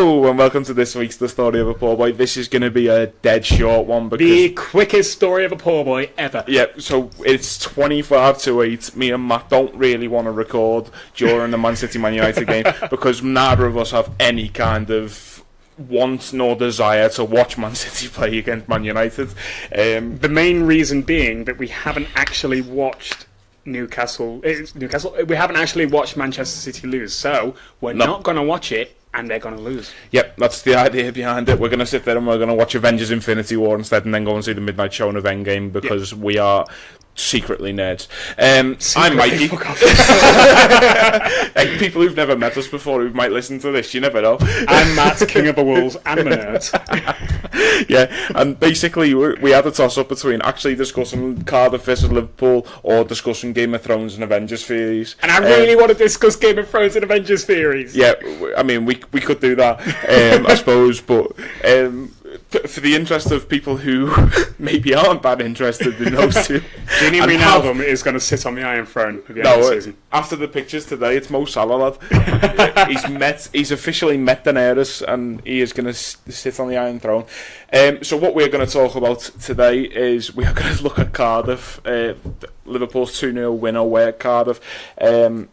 Hello and welcome to this week's The Story of a Poor Boy. This is going to be a dead short one because the quickest story of a poor boy ever. Yeah, so it's 25 to 8. Me and Matt don't really want to record during the Man City Man United game because neither of us have any kind of want nor desire to watch Man City play against Man United. The main reason being that we haven't actually watched Newcastle. We haven't actually watched Manchester City lose, so we're not going to watch it, and they're going to lose. Yep, that's the idea behind it. We're going to sit there and we're going to watch Avengers Infinity War instead, and then go and see the midnight showing of Endgame because we are secretly nerds. I'm Mikey. Like, people who've never met us before who might listen to this, you never know. I'm Matt, King of the Wolves, and the nerds. Yeah, and basically we had a toss-up between actually discussing Cardiff versus Liverpool or discussing Game of Thrones and Avengers theories. And I really want to discuss Game of Thrones and Avengers theories. Yeah, I mean, we could do that, I suppose, but for the interest of people who maybe aren't that interested in those two. Gini Wijnaldum is going to sit on the Iron Throne at the end of the season. After the pictures today, it's Mo Salah, lad. He's officially met Daenerys, and he is going to sit on the Iron Throne. So what we're going to talk about today is we are going to look at Cardiff, Liverpool's 2-0 win away at Cardiff. It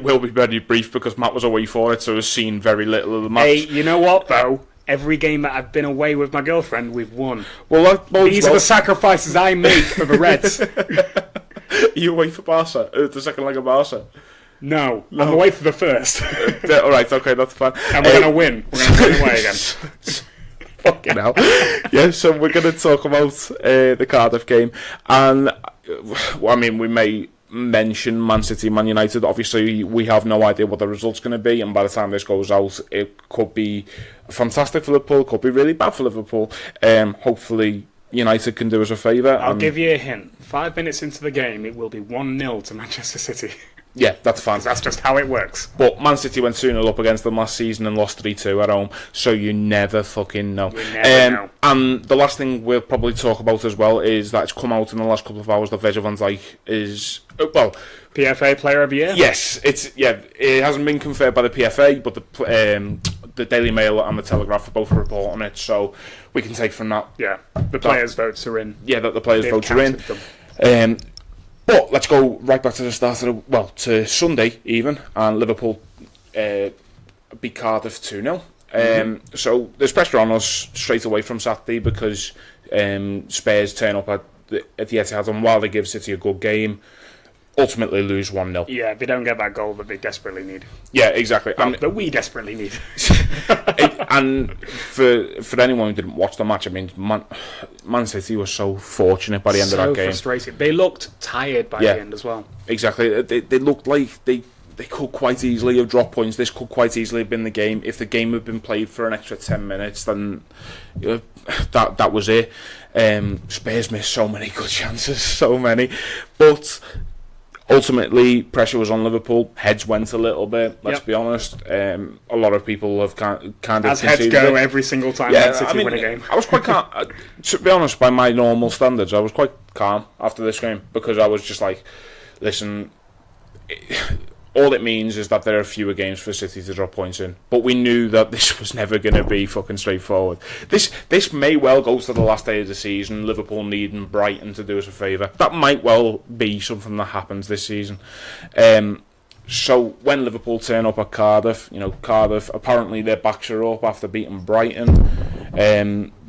will be very brief because Matt was away for it, so has seen very little of the match. Hey, you know what, though? Every game that I've been away with my girlfriend, we've won. Well, these are the sacrifices I make for the Reds. Are you away for Barca? The second leg of Barca? No, I'm away for the first. Alright, okay, that's fine. And we're going to win. We're going to win away again. Fucking hell. Yeah, so we're going to talk about the Cardiff game. And, I mean, we may mention Man City, Man United. Obviously, we have no idea what the result's going to be, and by the time this goes out, it could be fantastic for Liverpool, could be really bad for Liverpool. Hopefully, United can do us a favour. I'll give you a hint. 5 minutes into the game, it will be 1-0 to Manchester City. Yeah, that's fine. That's just how it works. But Man City went 2-0 up against them last season and lost 3-2 at home, so you never fucking know. You never know. And the last thing we'll probably talk about as well is that it's come out in the last couple of hours that Virgil van Dijk is, PFA Player of the Year? Yes, it hasn't been confirmed by the PFA, but the Daily Mail and the Telegraph are both reporting it, so we can take from that. Yeah, the players' votes are in. Yeah, that the players' votes are in. But let's go right back to the start of to Sunday even, and Liverpool beat Cardiff 2-0. So there's pressure on us straight away from Saturday because Spurs turn up at the Etihad, and while they give City a good game, ultimately lose 1-0. Yeah, they don't get that goal that they desperately need. Yeah, exactly. That we desperately need. And for anyone who didn't watch the match, I mean, Man City was so fortunate by the end of that game. So frustrated. They looked tired by the end as well. Exactly. They looked like they could quite easily have dropped points. This could quite easily have been the game. If the game had been played for an extra 10 minutes, then that was it. Spurs missed so many good chances, so many. But ultimately, pressure was on Liverpool. Heads went a little bit, let's be honest. A lot of people have kind of as heads go every single time Man City win a game. I was quite calm. To be honest, by my normal standards, I was quite calm after this game because I was just like, listen, all it means is that there are fewer games for City to drop points in. But we knew that this was never going to be fucking straightforward. This may well go to the last day of the season, Liverpool needing Brighton to do us a favour. That might well be something that happens this season. So when Liverpool turn up at Cardiff, Cardiff, apparently their backs are up after beating Brighton.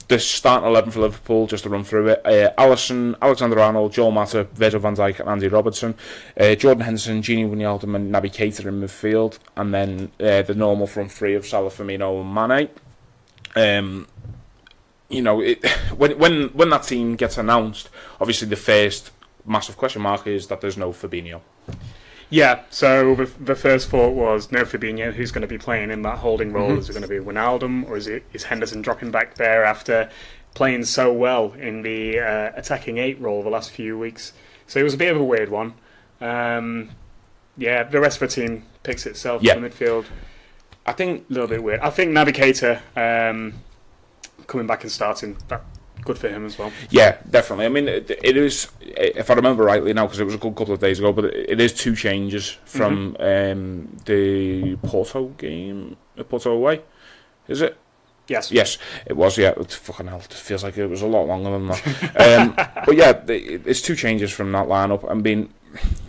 The starting 11 for Liverpool, just to run through it: Alisson, Alexander-Arnold, Joel Matip, Virgil van Dijk and Andy Robertson, Jordan Henderson, Gini Wijnaldum and Naby Keita in midfield, and then the normal front three of Salah, Firmino and Mane. When that team gets announced, obviously the first massive question mark is that there's no Fabinho. Yeah, so the first thought was no Fabinho. Who's going to be playing in that holding role? Is it going to be Wijnaldum, or is Henderson dropping back there after playing so well in the attacking 8 role the last few weeks? So it was a bit of a weird one. The rest of the team picks itself in the midfield. I think a little bit weird. I think Naby Keita coming back and starting, good for him as well. Yeah, definitely. I mean, it is if I remember rightly now, because it was a good couple of days ago, but it is 2 changes from the Porto game, Porto away, is it? Yes, it was. Yeah, fucking hell, it feels like it was a lot longer than that. But yeah, it's 2 changes from that lineup. I mean,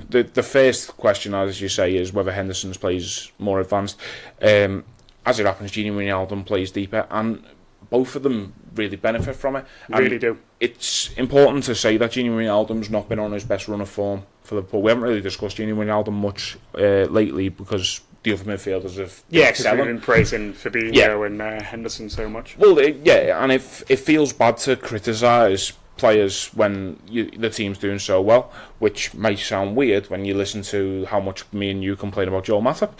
the first question, as you say, is whether Henderson's plays more advanced. As it happens, Gini Wijnaldum plays deeper, and both of them really benefit from it. Really do. It's important to say that Gini Wijnaldum's not been on his best run of form for Liverpool. We haven't really discussed Gini Wijnaldum much lately because the other midfielders have because we've been praising Fabinho and Henderson so much. Well, and it feels bad to criticise players when the team's doing so well, which might sound weird when you listen to how much me and you complain about Joel Matip.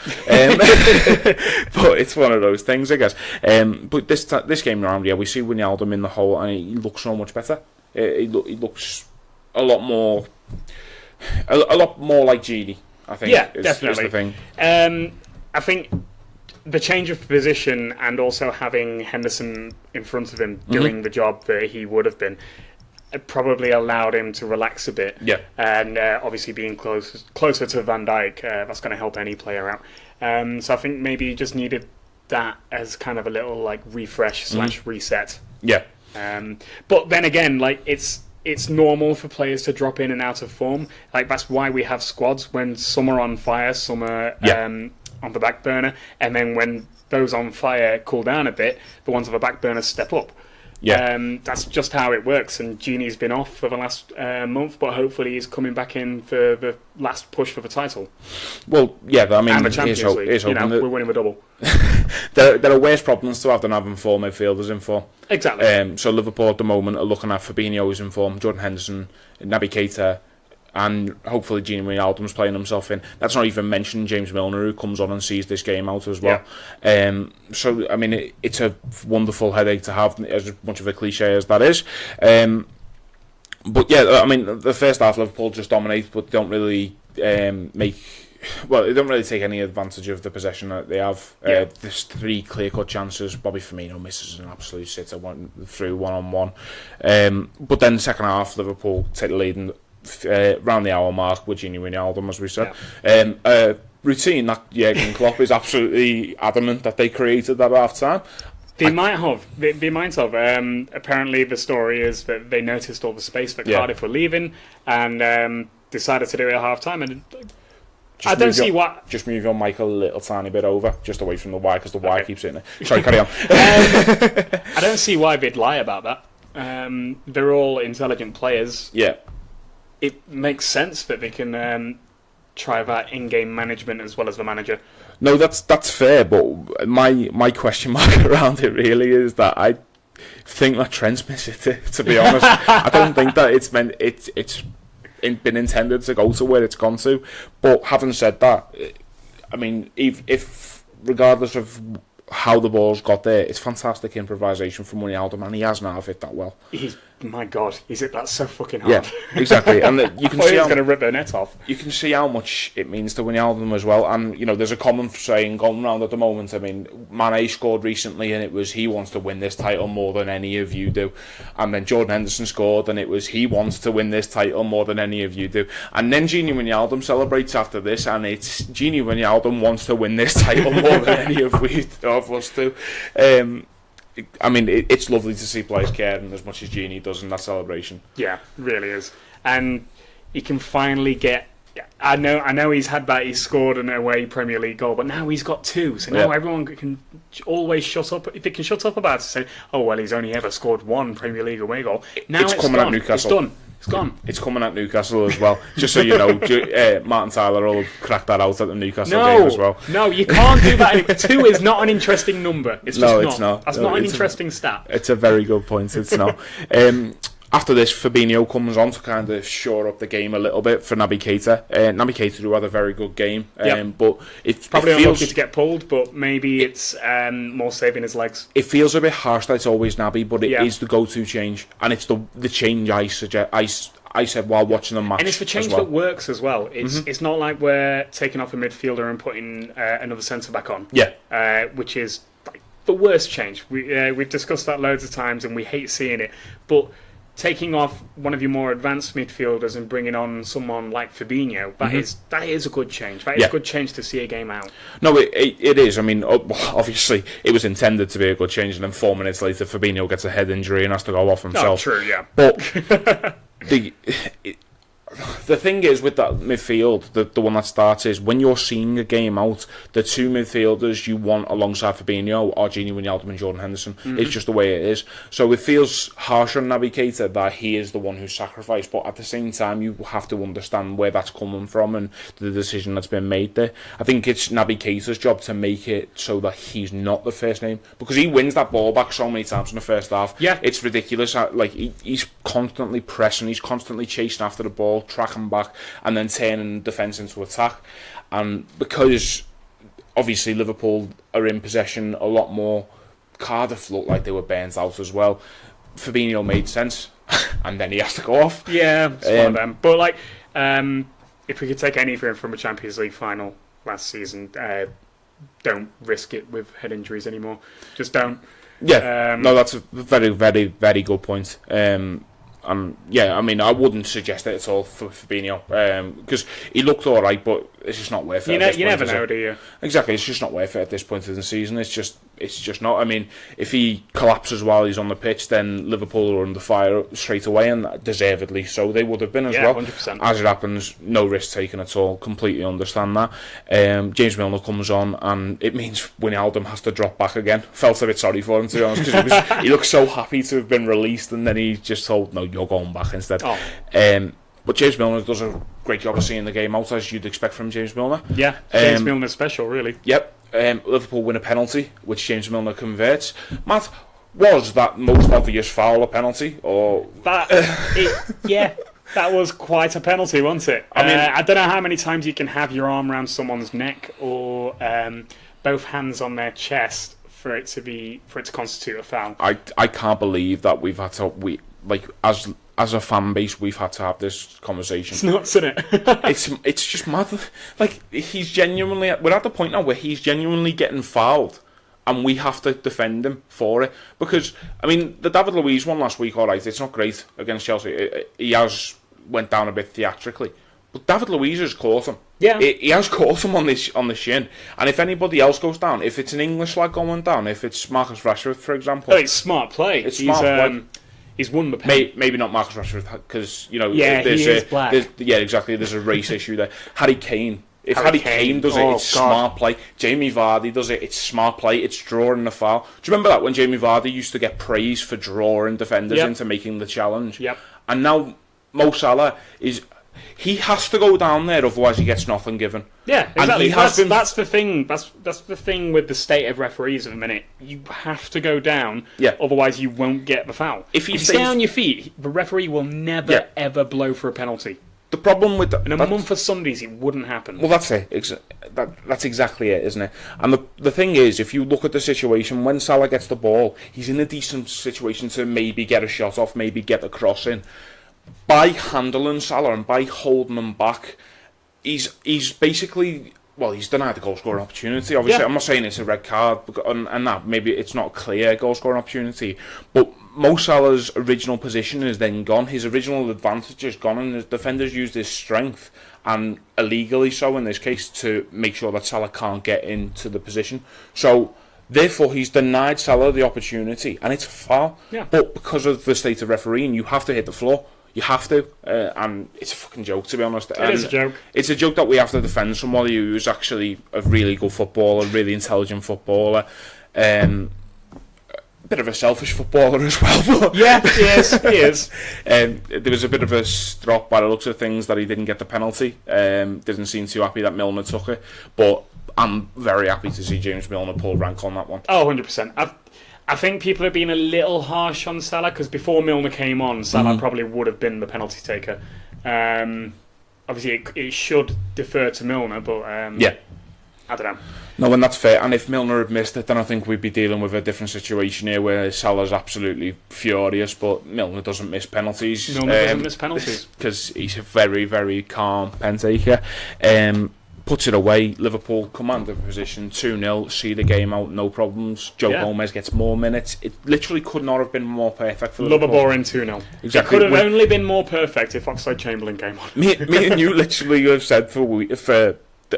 But it's one of those things, I guess. But this game round, we see Wijnaldum in the hole, and he looks so much better. He looks a lot more like Gini, I think. Yeah, is definitely. the thing. I think the change of position and also having Henderson in front of him doing the job that he would have been, it probably allowed him to relax a bit. Yeah. And obviously being closer to Van Dijk, that's going to help any player out. So I think maybe you just needed that as kind of a little like refresh / reset. Yeah. But then again, like it's normal for players to drop in and out of form. Like that's why we have squads when some are on fire, some are on the back burner, and then when those on fire cool down a bit, the ones on the back burner step up. Yeah, that's just how it works. And Gini's been off for the last month, but hopefully he's coming back in for the last push for the title. Well, yeah, I mean, and the Champions League. We're winning the double. There are worse problems to have than having 4 midfielders in form. Exactly. So Liverpool at the moment are looking at Fabinho who's in form, Jordan Henderson, Naby Keita, and hopefully Gini Wijnaldum's playing himself in. That's not even mentioning James Milner, who comes on and sees this game out as well. Yeah. So I mean, it's a wonderful headache to have, as much of a cliche as that is. But yeah, I mean, the first half Liverpool just dominate, but don't really they don't really take any advantage of the possession that they have. There's 3 clear-cut chances. Bobby Firmino misses an absolute sitter through one-on-one. But then the second half, Liverpool take the lead and round the hour mark with Gini Wijnaldum, as we said. Routine that Jurgen Klopp is absolutely adamant that they created at half-time. They might have. Apparently, the story is that they noticed all the space that Cardiff were leaving and decided to do it at half-time. And I don't see why. Just move your mic a little tiny bit over, just away from the wire, because the wire keeps hitting it. Sorry, carry on. I don't see why they'd lie about that. They're all intelligent players. Yeah. It makes sense that they can try that in-game management as well as the manager. No, that's fair, but my question mark around it really is that I think that Trent's missed it, to be honest. I don't think that it's been intended to go to where it's gone to. But having said that, I mean, if regardless of how the ball's got there, it's fantastic improvisation from Wijnaldum, and he hasn't half hit that well. My God, he's hit that so fucking hard. Yeah, exactly. And you can see he's going to rip their net off. You can see how much it means to Wijnaldum as well. And there's a common saying going around at the moment. I mean, Mane scored recently, and it was he wants to win this title more than any of you do. And then Jordan Henderson scored, and it was he wants to win this title more than any of you do. And then Gini Wijnaldum celebrates after this, and it's Gini Wijnaldum wants to win this title more than any of us do. I mean, it's lovely to see players caring as much as Gini does in that celebration. Yeah, really is. And he can finally get... I know he's had that, he's scored an away Premier League goal, but now he's got 2. So now everyone can always shut up. If they can shut up about it, say, oh, well, he's only ever scored 1 Premier League away goal. Now it's coming at Newcastle. It's done. It's gone. It's coming at Newcastle as well. Just so you know, Martin Tyler will crack that out at the Newcastle game as well. No, you can't do that anymore. 2 is not an interesting number. It's just it's not. That's not an interesting stat. It's a very good point. It's not. After this, Fabinho comes on to kind of shore up the game a little bit for Naby Keita. Naby Keita who had a very good game, but it's probably unlucky to get pulled, but maybe it's more saving his legs. It feels a bit harsh that it's always Naby, but it is the go-to change, and it's the change I said while watching the match. And it's the change that works as well. It's not like we're taking off a midfielder and putting another centre back on. Yeah, which is like the worst change. We've discussed that loads of times, and we hate seeing it, but taking off one of your more advanced midfielders and bringing on someone like Fabinho, that is a good change. That is a good change to see a game out. No, it is. I mean, obviously, it was intended to be a good change, and then 4 minutes later, Fabinho gets a head injury and has to go off himself. Oh, true, yeah. But the thing is with that midfield, the one that starts is when you're seeing a game out, the two midfielders you want alongside Fabinho are Gini Wijnaldum and Jordan Henderson. It's just the way it is. So it feels harsh on Naby Keita that he is the one who's sacrificed, but at the same time you have to understand where that's coming from and the decision that's been made there. I think it's Naby Keita's job to make it so that he's not the first name, because he wins that ball back so many times in the first half. Yeah, it's ridiculous. Like he's constantly pressing, he's constantly chasing after the ball, tracking back, and then turning defence into attack. And because obviously Liverpool are in possession a lot more, Cardiff looked like they were burnt out as well. Fabinho made sense, and then he has to go off. Yeah, it's one of them. But like, if we could take anything from a Champions League final last season, don't risk it with head injuries anymore. Just don't. Yeah, no, that's a very, very, very good point. Yeah, I mean, I wouldn't suggest it at all for Fabinho, because he looked all right, but it's just not worth it. You never know, do you? Exactly, it's just not worth it at this point in the season. It's just not. I mean, if he collapses while he's on the pitch, then Liverpool are under fire straight away, and deservedly so. They would have been as well. 100%. As it happens, no risk taken at all. Completely understand that. James Milner comes on, and it means Wijnaldum has to drop back again. Felt a bit sorry for him, to be honest, because he looked so happy to have been released, and then he just told, "No, you're going back instead." But James Milner does a great job of seeing the game out, as you'd expect from James Milner. Yeah, James Milner's special, really. Yep. Liverpool win a penalty, which James Milner converts. Matt, was that most obvious foul a penalty? Or yeah, that was quite a penalty, wasn't it? I mean, I don't know how many times you can have your arm around someone's neck or both hands on their chest for it to constitute a foul. I can't believe that we've had to as a fan base, we've had to have this conversation. It's nuts, isn't it? it's just mad. Like, we're at the point now where he's genuinely getting fouled, and we have to defend him for it. Because, I mean, the David Luiz one last week, alright, it's not great against Chelsea. He has went down a bit theatrically. But David Luiz has caught him. Yeah. He has caught him on the shin. And if anybody else goes down, if it's an English lad going down, if it's Marcus Rashford, for example... Oh, it's smart play. Smart play. He's won the pen. Maybe not Marcus Rashford, because, you know... Yeah, he is black. Yeah, exactly. There's a race issue there. Harry Kane. If Harry Kane does it, it's smart play. Jamie Vardy does it, it's smart play. It's drawing the foul. Do you remember that when Jamie Vardy used to get praise for drawing defenders into making the challenge? Yep. And now Mo Salah he has to go down there, otherwise he gets nothing given. Yeah, exactly. That's the thing. That's the thing with the state of referees at the minute. You have to go down, otherwise you won't get the foul. If you stay on your feet, the referee will never ever blow for a penalty. The problem with that... In a month for Sundays, it wouldn't happen. Well, that's it. That's exactly it, isn't it? And the thing is, if you look at the situation, when Salah gets the ball, he's in a decent situation to maybe get a shot off, maybe get a cross in. By handling Salah and by holding him back, he's basically... Well, he's denied the goal-scoring opportunity, obviously. I'm not saying it's a red card, and that maybe it's not a clear goal-scoring opportunity, but Mo Salah's original position is then gone. His original advantage is gone, and the defenders used his strength, and illegally so in this case, to make sure that Salah can't get into the position. So, therefore, he's denied Salah the opportunity, and it's a foul. Yeah. But because of the state of refereeing, you have to hit the floor. You have to, and it's a fucking joke, to be honest. It is a joke. It's a joke that we have to defend somebody who's actually a really good footballer, a really intelligent footballer, a bit of a selfish footballer as well. But yeah, he is. There was a bit of a strop by the looks of things that he didn't get the penalty. Didn't seem too happy that Milner took it, but I'm very happy to see James Milner pull rank on that one. Oh, 100%. I think people are being a little harsh on Salah, because before Milner came on, Salah probably would have been the penalty taker. Obviously, it should defer to Milner, but I don't know. No, and that's fair. And if Milner had missed it, then I think we'd be dealing with a different situation here, where Salah's absolutely furious, but Milner doesn't miss penalties. Milner doesn't miss penalties. Because he's a very, very calm pen taker. puts it away. Liverpool command the position, 2-0, see the game out, no problems. Joe Gomez gets more minutes. It literally could not have been more perfect for Liverpool. Liverpool in 2-0. Exactly. It could have only been more perfect if Oxlade-Chamberlain came on. Me and you literally have said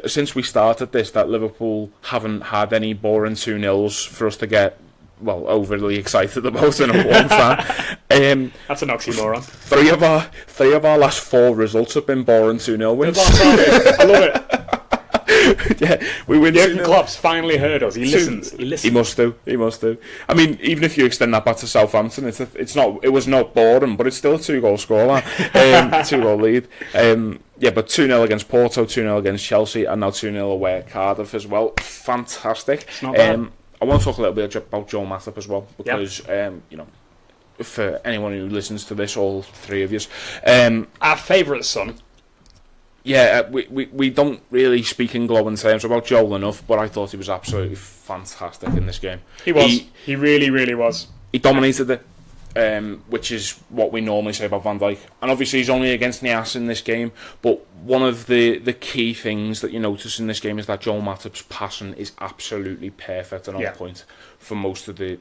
since we started this that Liverpool haven't had any boring 2-0s for us to get overly excited about in a one fan. That's an oxymoron. Three of our last 4 results have been boring 2-0 wins. I love it. Yeah, we win. Jurgen Klopp's finally heard us. He listens. He must do. I mean, even if you extend that back to Southampton, it was not boring, but it's still a 2-goal scoreline, 2-goal lead. But 2-0 against Porto, 2-0 against Chelsea, and now 2-0 away at Cardiff as well. Fantastic. It's not bad. I want to talk a little bit about Joel Matip as well, because for anyone who listens to this, all 3 of you, our favourite son. Yeah, we don't really speak in glowing terms about Joel enough, but I thought he was absolutely fantastic in this game. He was. He really, really was. He dominated it, which is what we normally say about Van Dijk. And obviously he's only against Nias in this game, but one of the key things that you notice in this game is that Joel Matip's passing is absolutely perfect and on point for most of the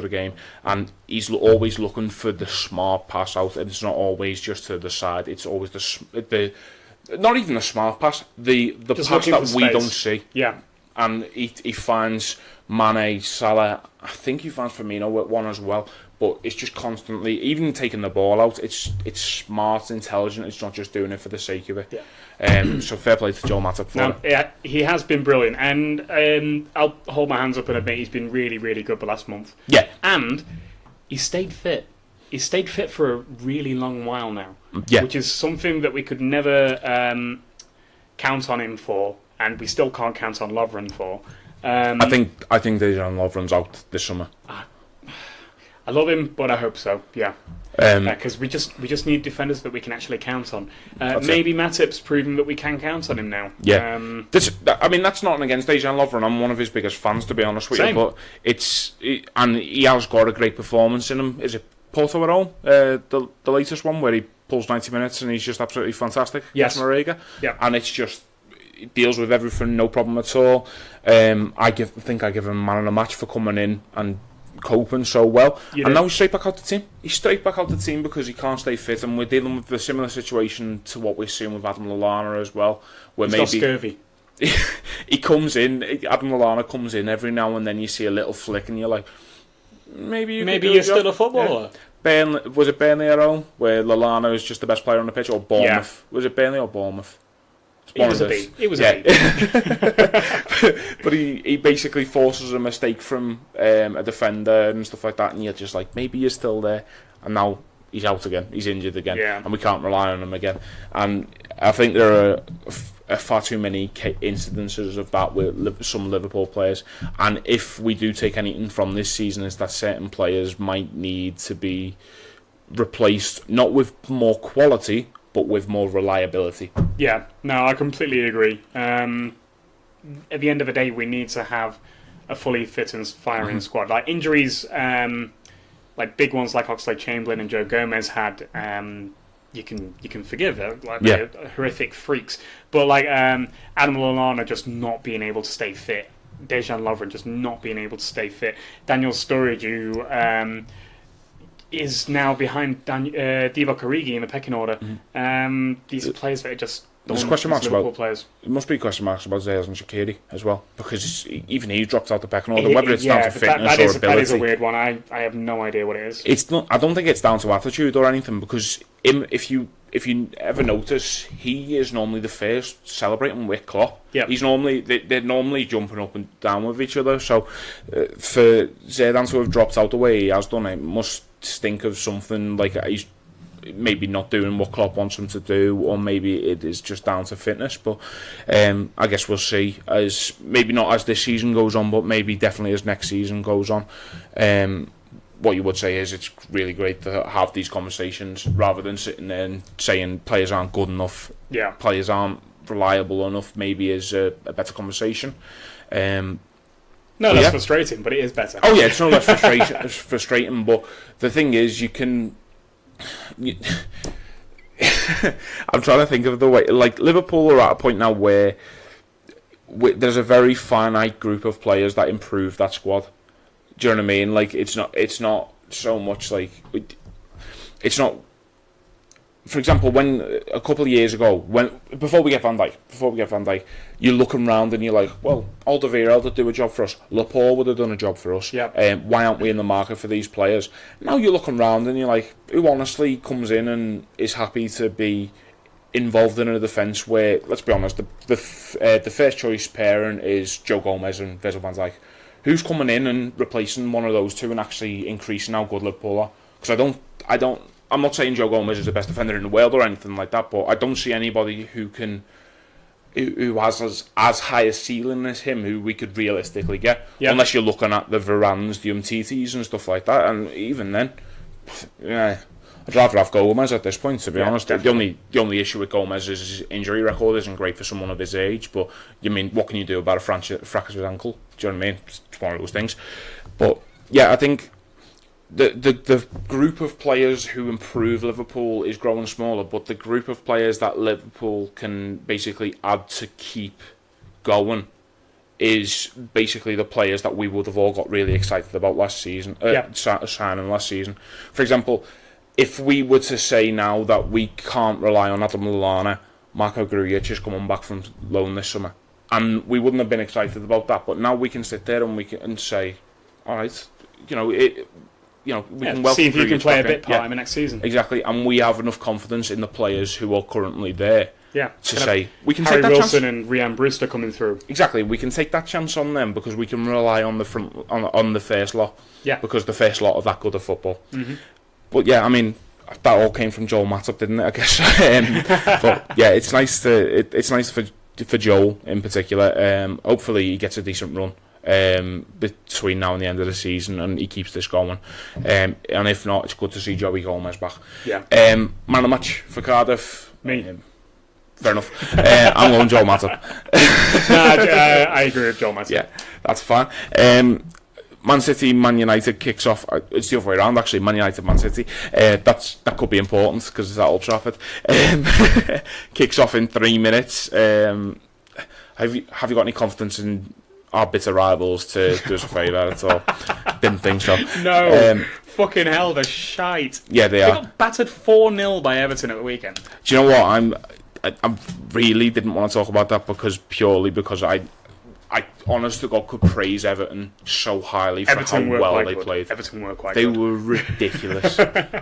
game, and he's always looking for the smart pass out, and it's not always just to the side. It's always the not even the smart pass, the pass that we don't see. Yeah, and he finds Mane, Salah. I think he finds Firmino with one as well. But it's just constantly, even taking the ball out, it's smart, intelligent. It's not just doing it for the sake of it. Yeah. So fair play to Joel Matip for it. Yeah, he has been brilliant, and I'll hold my hands up and admit he's been really, really good the last month. Yeah. And he stayed fit. He stayed fit for a really long while now. Yeah. Which is something that we could never count on him for, and we still can't count on Lovren for. I think Dejan Lovren's out this summer. I love him, but I hope so. Yeah, because we just need defenders that we can actually count on. Maybe Matip's proving that we can count on him now. Yeah, that's not against Dejan Lovren. I'm one of his biggest fans, to be honest with you. But and he has got a great performance in him. Is it Porto at home? The latest one where he pulls 90 minutes and he's just absolutely fantastic. Yes, Marega. Yeah, and it's just. It deals with everything, no problem at all. I think I give him man of the match for coming in and coping so well. Now he's straight back out the team. He's straight back out the team because he can't stay fit, and we're dealing with a similar situation to what we're seeing with Adam Lallana as well. Where he's got scurvy. He comes in, Adam Lallana comes in every now and then. You see a little flick, and you're like, maybe you're still a footballer. Yeah. Was it Burnley at home where Lallana was just the best player on the pitch, or Bournemouth? Yeah. Was it Burnley or Bournemouth? It was a B. But he basically forces a mistake from a defender and stuff like that, and you're just like, maybe he's still there, and now he's out again, he's injured again, and we can't rely on him again. And I think there are far too many incidences of that with some Liverpool players, and if we do take anything from this season, is that certain players might need to be replaced, not with more quality, but with more reliability. Yeah, no, I completely agree. At the end of the day, we need to have a fully fit and firing squad. Like injuries, like big ones like Oxlade-Chamberlain and Joe Gomez had, you can forgive it, they're horrific freaks. But like Adam Lallana just not being able to stay fit, Dejan Lovren just not being able to stay fit, Daniel Sturridge, who is now behind Divock Origi in the pecking order. These players that are just there's question marks about players. There must be question marks about Zayas and Shaqiri as well, because even he dropped out the pecking order. Whether it's down to fitness or ability, that is a weird one. I have no idea what it is. It's not. I don't think it's down to attitude or anything, because if you ever notice, he is normally the first celebrating with Klopp. Yeah, he's normally they're normally jumping up and down with each other. So for Zidane to have dropped out the way he has done, it must stink of something, like he's maybe not doing what Klopp wants him to do, or maybe it is just down to fitness. But I guess we'll see, as maybe not as this season goes on, but maybe definitely as next season goes on. What you would say is it's really great to have these conversations rather than sitting there and saying players aren't good enough, players aren't reliable enough. Maybe is a better conversation. No, that's frustrating, but it is better. Oh yeah, it's no less frustrating. But the thing is, you can. I'm trying to think of the way. Like Liverpool are at a point now where there's a very finite group of players that improve that squad. Do you know what I mean? Like it's not so much like it's not. For example, when a couple of years ago, before we get Van Dijk, you're looking around and you're like, well, Alderweireld would do a job for us. Laporte would have done a job for us. Yeah. Why aren't we in the market for these players? Now you're looking around and you're like, who honestly comes in and is happy to be involved in a defence where, let's be honest, the first choice pairing is Joe Gomez and Virgil van Dijk. Who's coming in and replacing one of those two and actually increasing how good Liverpool are? Because I'm not saying Joe Gomez is the best defender in the world or anything like that, but I don't see anybody who has as high a ceiling as him who we could realistically get. Yeah. Unless you're looking at the Varanes, the Umtitis and stuff like that, and even then, yeah, I'd rather have Gomez at this point, to be honest. Definitely. The only issue with Gomez is his injury record isn't great for someone of his age, but what can you do about a fractured ankle? Do you know what I mean? It's one of those things. But yeah, I think the group of players who improve Liverpool is growing smaller, but the group of players that Liverpool can basically add to keep going is basically the players that we would have all got really excited about last season, signing last season. For example, if we were to say now that we can't rely on Adam Lallana, Marco Grujic is coming back from loan this summer, and we wouldn't have been excited about that, but now we can sit there and say, all right, we can welcome see if you can play a bit part time next season. Exactly, and we have enough confidence in the players who are currently there to say we can Harry take that Wilson chance. And Rhian Brewster coming through. Exactly, we can take that chance on them because we can rely on the front on the first lot. Yeah, because the first lot are that good at football. Mm-hmm. But yeah, I mean that all came from Joel Matip, didn't it? I guess. But yeah, it's nice for Joel in particular. Hopefully he gets a decent run between now and the end of the season and he keeps this going, and if not, it's good to see Joey Gomez back. Yeah. Man of the match for Cardiff, me. Fair enough. I'm going Joel Matip. I agree with Joel Matip. Yeah, that's fine. Man City, Man United kicks off. It's the other way around, actually. Man United, Man City. That could be important because it's at Old Trafford. Kicks off in 3 minutes. Have you got any confidence in our bitter rivals to do us a favour at all? Didn't think so. No. Fucking hell, they're shite. Yeah, they are. They got battered 4-0 by Everton at the weekend. Do you know what? I really didn't want to talk about that because I honest to God could praise Everton so highly for how well they played. Everton were quite good. They were ridiculous.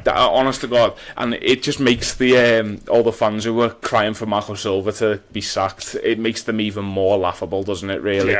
Honest to God. And it just makes the all the fans who were crying for Marco Silva to be sacked, it makes them even more laughable, doesn't it, really?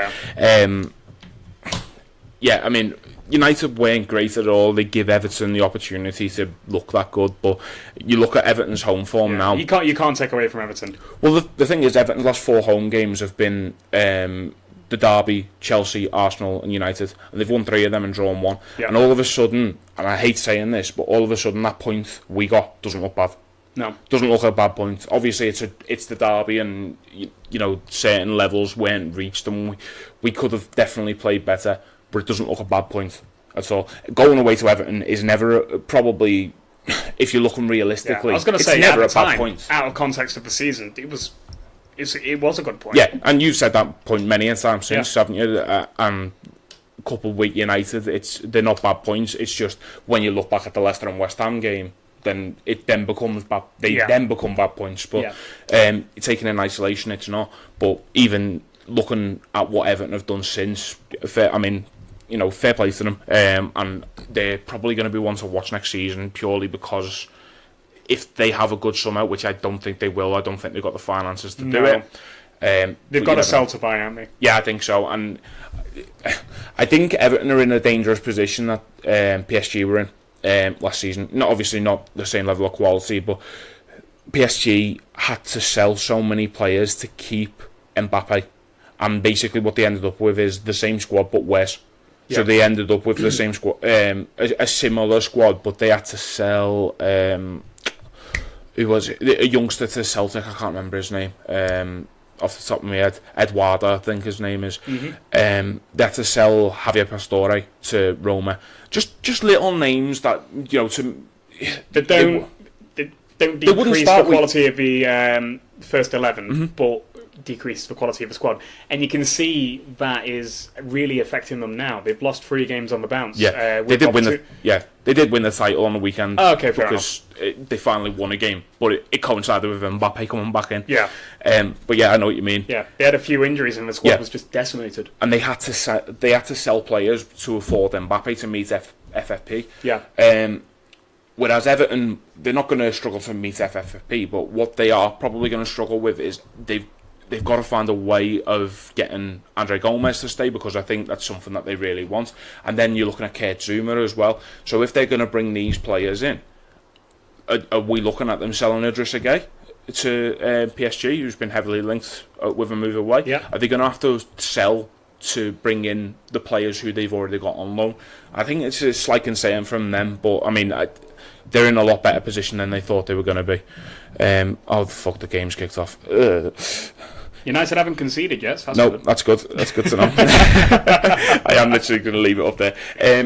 Yeah. I mean, United weren't great at all. They give Everton the opportunity to look that good, but you look at Everton's home form now. You can't take away from Everton. Well, the thing is, Everton's last 4 home games have been the Derby, Chelsea, Arsenal and United, and they've won 3 of them and drawn 1. Yep. And all of a sudden, and I hate saying this, but all of a sudden that point we got doesn't look bad. No, doesn't look a bad point. Obviously, it's the Derby, and certain levels weren't reached, and we could have definitely played better, but it doesn't look a bad point at all. Going away to Everton is never probably, if you're looking realistically, I was going to say never at the a time, bad point. Out of context of the season, it was a good point. Yeah, and you've said that point many a time since, haven't you? And coupled with United, they're not bad points. It's just when you look back at the Leicester and West Ham game, then it then becomes bad. They then become bad points. But taken in isolation, it's not. But even looking at what Everton have done since, fair play to them. And they're probably going to be one to watch next season purely because if they have a good summer, which I don't think they will, I don't think they've got the finances to do it. They've got to sell to buy, haven't they? Yeah, I think so. And I think Everton are in a dangerous position that PSG were in last season. Obviously not the same level of quality, but PSG had to sell so many players to keep Mbappe. And basically what they ended up with is the same squad, but worse. Yep. So they ended up with the same squad, a similar squad, but they had to sell... who was it? A youngster to Celtic, I can't remember his name off the top of my head. Eduardo, I think his name is. Mm-hmm. They had to sell Javier Pastore to Roma. Just little names that, don't They wouldn't decrease start the quality of the first 11, but decrease the quality of the squad. And you can see that is really affecting them now. They've lost 3 games on the bounce. Yeah, they did win they did win the title on the weekend. Oh, okay, fair because they finally won a game, but it coincided with Mbappe coming back in. Yeah. But yeah, I know what you mean. Yeah, they had a few injuries and the squad was just decimated. And they had to sell players to afford Mbappe to meet FFP. Yeah. Whereas Everton, they're not going to struggle to meet FFP, but what they are probably going to struggle with is they've got to find a way of getting Andre Gomez to stay, because I think that's something that they really want. And then you're looking at Kurt Zuma as well. So if they're going to bring these players in, are we looking at them selling Idrissa Gueye to PSG, who's been heavily linked with a move away? Yeah. Are they going to have to sell to bring in the players who they've already got on loan? I think it's a slight concern from them, but I mean, they're in a lot better position than they thought they were going to be. Oh fuck, the game's kicked off. United haven't conceded yet. So that's good. That's good to know. I am literally going to leave it up there.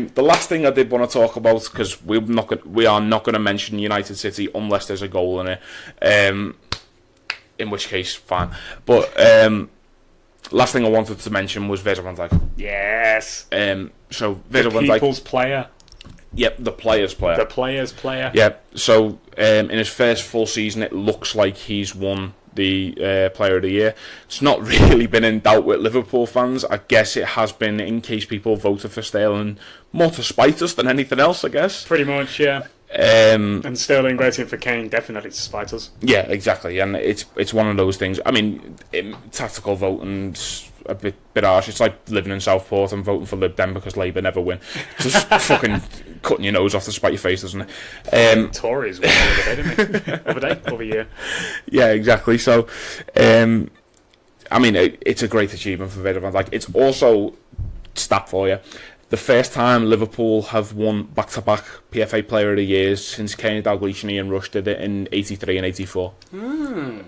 The last thing I did want to talk about, because we are not going to mention United City unless there's a goal in it. In which case, fine. But last thing I wanted to mention was Virgil van Dijk. Yes. So Virgil van Dijk, the people's player. Yep, the player's player. The player's player. Yep. So in his first full season, it looks like he's won the Player of the Year. It's not really been in doubt with Liverpool fans. I guess it has been in case people voted for Sterling more to spite us than anything else, I guess. Pretty much, yeah. And Sterling voting for Kane definitely to spite us. Yeah, exactly. And it's one of those things. I mean, tactical voting's a bit harsh. It's like living in Southport and voting for Lib Dem because Labour never win. Just fucking cutting your nose off to spite your face, doesn't it? Tories won the other day, didn't they? Over year. Yeah, exactly. So, I mean, it's a great achievement for Virgil van Dijk. It's also, stat for you, the first time Liverpool have won back-to-back PFA Player of the Years since Kane, Dalglish and Ian Rush did it in 83 and 84.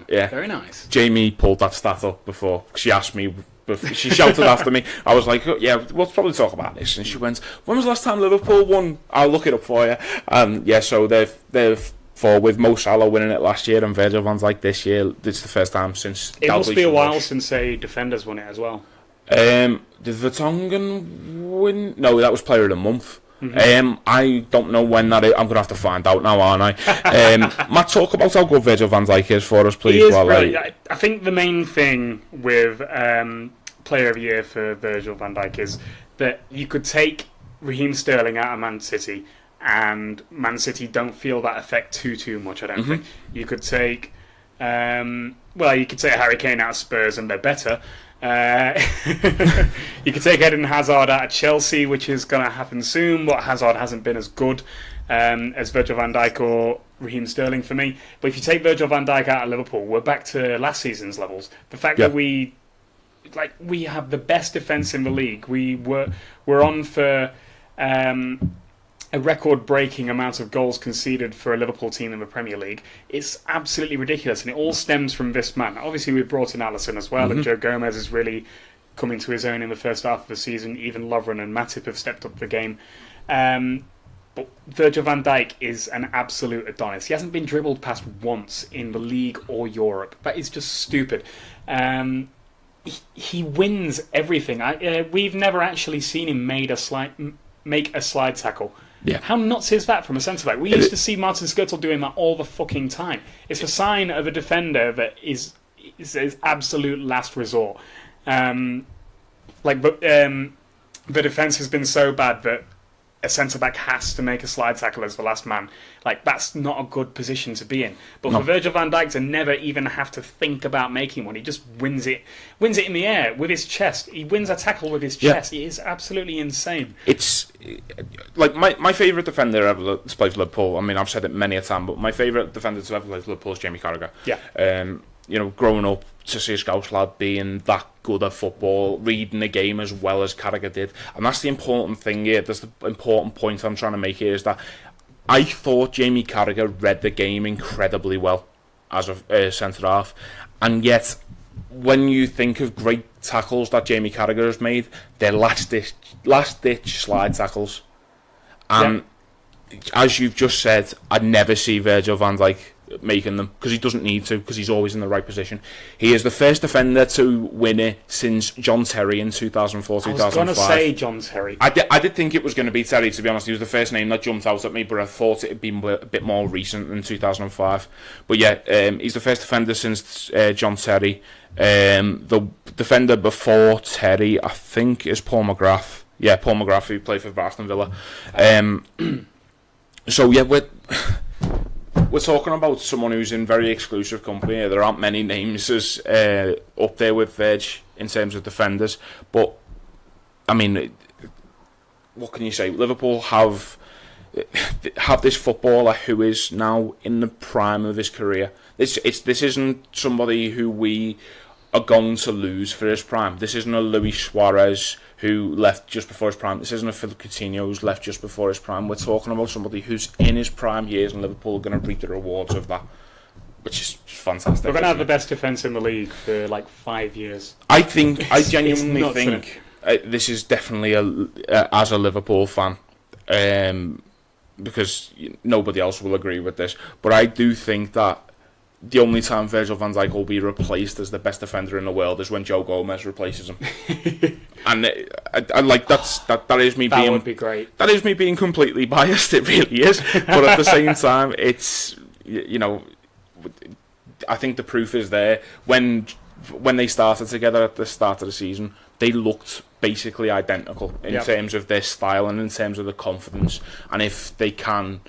Yeah. Very nice. Jamie pulled that stat up before. She asked me, she shouted after me. I was like, oh, yeah, we'll probably talk about this. And she went, when was the last time Liverpool won? I'll look it up for you. And yeah, so they've with Mo Salah winning it last year and Virgil van Dijk this year, it's the first time since it Dalglish must be a while Rush. since a defender's won it as well. Did Vertonghen win? No, that was Player of the Month. I don't know when that is. I'm going to have to find out now, aren't I? Matt, talk about how good Virgil van Dijk is for us, please. He is brilliant. I think the main thing with Player of the Year for Virgil van Dijk is that you could take Raheem Sterling out of Man City and Man City don't feel that effect too much, I don't think. You could take you could take Harry Kane out of Spurs and they're better. You could take Eden Hazard out of Chelsea, which is going to happen soon, but Hazard hasn't been as good as Virgil van Dijk or Raheem Sterling for me. But if you take Virgil van Dijk out of Liverpool, we're back to last season's levels. The fact that we have the best defence in the league. We're on for a record-breaking amount of goals conceded for a Liverpool team in the Premier League. It's absolutely ridiculous, and it all stems from this man. Obviously, we've brought in Alisson as well, and Joe Gomez is really coming to his own in the first half of the season. Even Lovren and Matip have stepped up the game. But Virgil van Dijk is an absolute Adonis. He hasn't been dribbled past once in the league or Europe. That is just stupid. He wins everything. We've never actually seen him make a slide tackle. Yeah. How nuts is that from a centre-back? We used to see Martin Skirtle doing that all the fucking time. It's a sign of a defender that is his absolute last resort. The defence has been so bad that a centre-back has to make a slide tackle as the last man. That's not a good position to be in. But for Virgil van Dijk to never even have to think about making one, he just wins it in the air with his chest. He wins a tackle with his chest. It is absolutely insane. It's my favourite defender ever to play for Liverpool. I mean, I've said it many a time, but my favourite defender to ever play for Liverpool is Jamie Carragher. Yeah. Growing up to see a Scouse lad being that good at football, reading the game as well as Carragher did. And that's the important thing here. That's the important point I'm trying to make here, is that I thought Jamie Carragher read the game incredibly well as a centre-half. And yet, when you think of great tackles that Jamie Carragher has made, they're last-ditch slide tackles. And as you've just said, I'd never see Virgil van Dijk making them, because he doesn't need to, because he's always in the right position. He is the first defender to win it since John Terry in 2004, 2005. I was going to say John Terry. I did think it was going to be Terry, to be honest. He was the first name that jumped out at me, but I thought it had been a bit more recent than 2005. But yeah, he's the first defender since John Terry. The defender before Terry, I think, is Paul McGrath. Yeah, Paul McGrath, who played for Aston Villa. So yeah, we're talking about someone who's in very exclusive company. There aren't many names as up there with Virg in terms of defenders, but I mean, what can you say? Liverpool have this footballer who is now in the prime of his career. This isn't somebody who we are going to lose for his prime. This isn't a Luis Suarez who left just before his prime. This isn't a Philippe Coutinho who's left just before his prime. We're talking about somebody who's in his prime years, and Liverpool are going to reap the rewards of that, which is fantastic. We're going to have the best defence in the league for like 5 years. I genuinely think this is definitely as a Liverpool fan, because nobody else will agree with this, but I do think that the only time Virgil van Dijk will be replaced as the best defender in the world is when Joe Gomez replaces him. And I like that is me. That would be great. That is me being completely biased. It really is. But at the same time, it's, you know, I think the proof is there. When they started together at the start of the season, they looked basically identical in terms of their style and in terms of the confidence. And if they can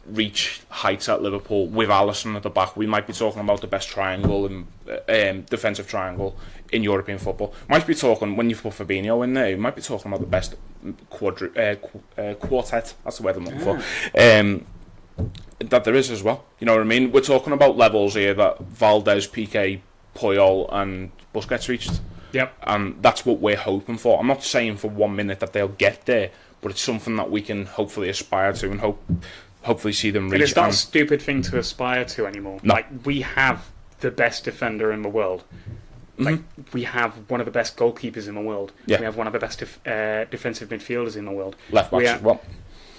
reach heights at Liverpool with Alisson at the back, we might be talking about the best triangle and defensive triangle in European football. Might be talking, when you put Fabinho in there, you might be talking about the best quartet. That's the word I'm looking for. That there is as well. You know what I mean? We're talking about levels here that Valdez, Piqué, Puyol and Busquets reached. Yep. And that's what we're hoping for. I'm not saying for 1 minute that they'll get there, but it's something that we can hopefully aspire to and hopefully see them reach. It's not a stupid thing to aspire to anymore. No. Like, we have the best defender in the world. Like, we have one of the best goalkeepers in the world. Yeah. We have one of the best defensive midfielders in the world. Left backs as well.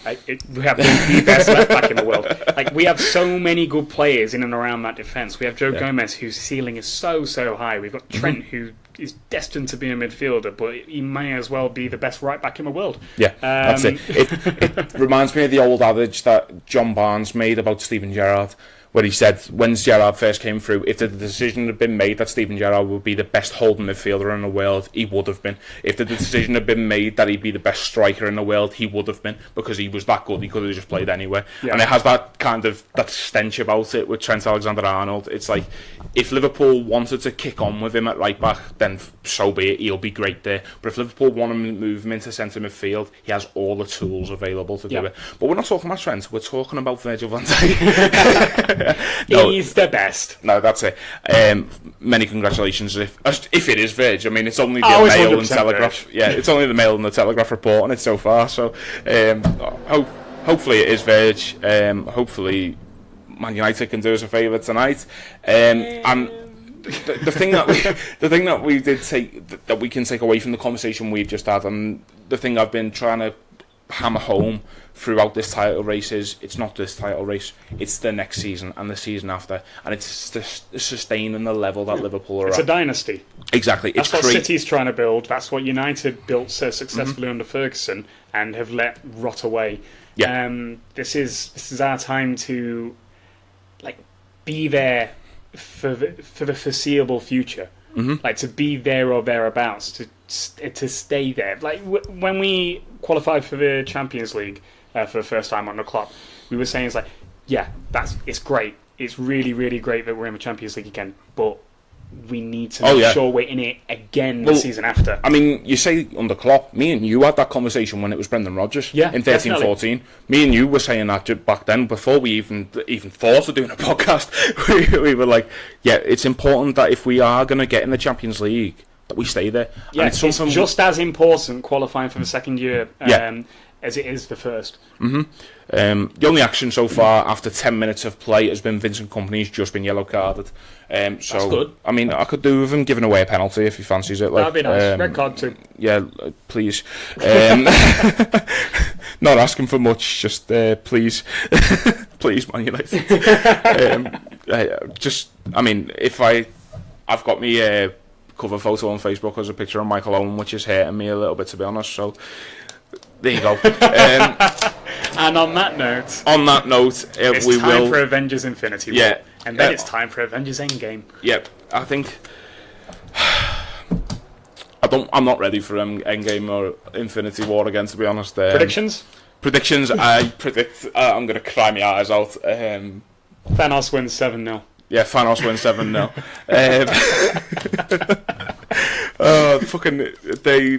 We have the best left back in the world. Like, we have so many good players in and around that defence. We have Joe Gomez, whose ceiling is so high. We've got Trent, who is destined to be a midfielder, but he may as well be the best right back in the world. Yeah, that's it. It reminds me of the old adage that John Barnes made about Steven Gerrard, where he said, when Gerrard first came through, if the decision had been made that Steven Gerrard would be the best holding midfielder in the world, he would have been. If the decision had been made that he'd be the best striker in the world, he would have been, because he was that good. He could have just played anywhere. Yeah. And it has that kind of that stench about it with Trent Alexander-Arnold. It's like, if Liverpool wanted to kick on with him at right back, then so be it. He'll be great there. But if Liverpool want to move him into centre midfield, he has all the tools available to do it. But we're not talking about Trent. We're talking about Virgil van Dijk. No, he's the best. No, that's it. Many congratulations if it is Virg. I mean, it's only the Mail and Telegraph. Virg. Yeah, it's only the Mail and the Telegraph report on it so far. So hopefully it is Virg. Hopefully Man United can do us a favour tonight. And the thing that we did take, that we can take away from the conversation we've just had, and the thing I've been trying to hammer home throughout this title race is, it's not this title race, it's the next season and the season after, and it's sustaining the level that Liverpool are at. It's a dynasty. Exactly. That's what City's trying to build. That's what United built so successfully under Ferguson and have let rot away. Yeah. This is our time to be there for the foreseeable future. Like, to be there or thereabouts, to stay there. Like, when we qualified for the Champions League for the first time on the clock, we were saying, it's great. It's really, really great that we're in the Champions League again, but we need to make sure we're in it again the season after. I mean, you say under Klopp, me and you had that conversation when it was Brendan Rodgers in 13-14. Me and you were saying that back then, before we even thought of doing a podcast. we were like, yeah, it's important that if we are going to get in the Champions League, that we stay there. Yeah, and it's just as important qualifying for the second year as it is the first. The only action so far after 10 minutes of play has been Vincent Kompany's just been yellow carded. That's good. I mean, I could do with him giving away a penalty if he fancies it. That'd be nice. Red card too. Yeah, please. Not asking for much, just please. please, Man United. If I've got me cover photo on Facebook as a picture of Michael Owen, which is hurting me a little bit, to be honest. So there you go. And on that note, it's time for Avengers Infinity War. Yeah, and then it's time for Avengers Endgame. Yep, I think I'm not ready for Endgame or Infinity War again, to be honest. Predictions. I predict I'm going to cry my eyes out. Thanos wins 7-0. Yeah, Thanos wins 7-0.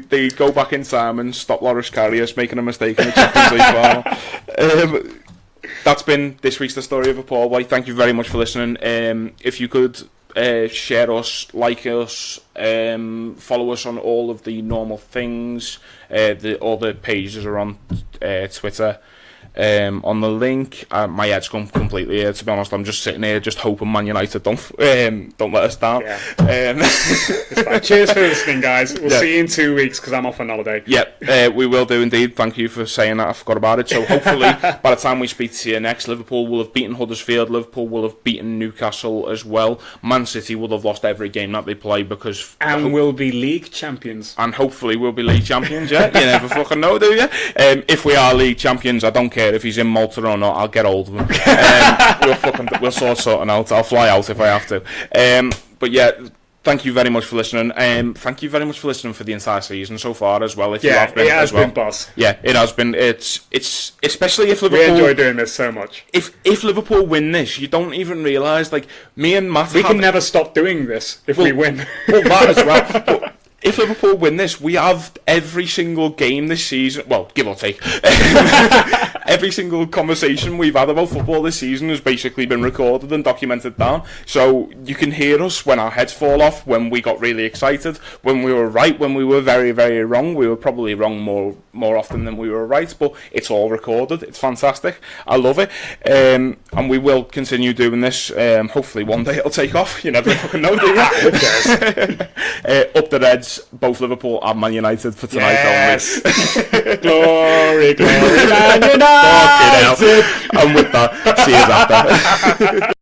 They go back in time and stop Loris Karius making a mistake in the Champions League final. That's been this week's The Story of a Poor Boy. Thank you very much for listening. If you could share us, like us, follow us on all of the normal things. All the pages are on Twitter. On the link, my head's gone completely here, to be honest. I'm just sitting here just hoping Man United don't let us down. Yeah. Cheers for listening, guys. We'll see you in 2 weeks because I'm off on holiday. We will do indeed. Thank you for saying that. I forgot about it. So hopefully by the time we speak to you next, Liverpool will have beaten Huddersfield, Liverpool will have beaten Newcastle as well. Man City will have lost every game that they play and we'll be league champions. And hopefully we'll be league champions. You never fucking know, do you? If we are league champions, I don't care if he's in Malta or not. I'll get hold of him. We'll sort something out. I'll fly out if I have to. But yeah, thank you very much for listening. Thank you very much for listening for the entire season so far as well. If you have been, it has been, boss. Yeah, it has been. It's especially if Liverpool. We enjoy doing this so much. If Liverpool win this, you don't even realise. Like me and Matt, we can never stop doing this if we win. Well, that as well. But if Liverpool win this, we have every single game this season. Well, give or take. Every single conversation we've had about football this season has basically been recorded and documented down. So you can hear us when our heads fall off, when we got really excited, when we were right, when we were very, very wrong. We were probably wrong more often than we were right, but it's all recorded. It's fantastic. I love it. And we will continue doing this. Hopefully one day it'll take off. You never fucking know, do you? Up the Reds, both Liverpool and Man United for tonight only. Glory, glory, Man United! And with that, see you after.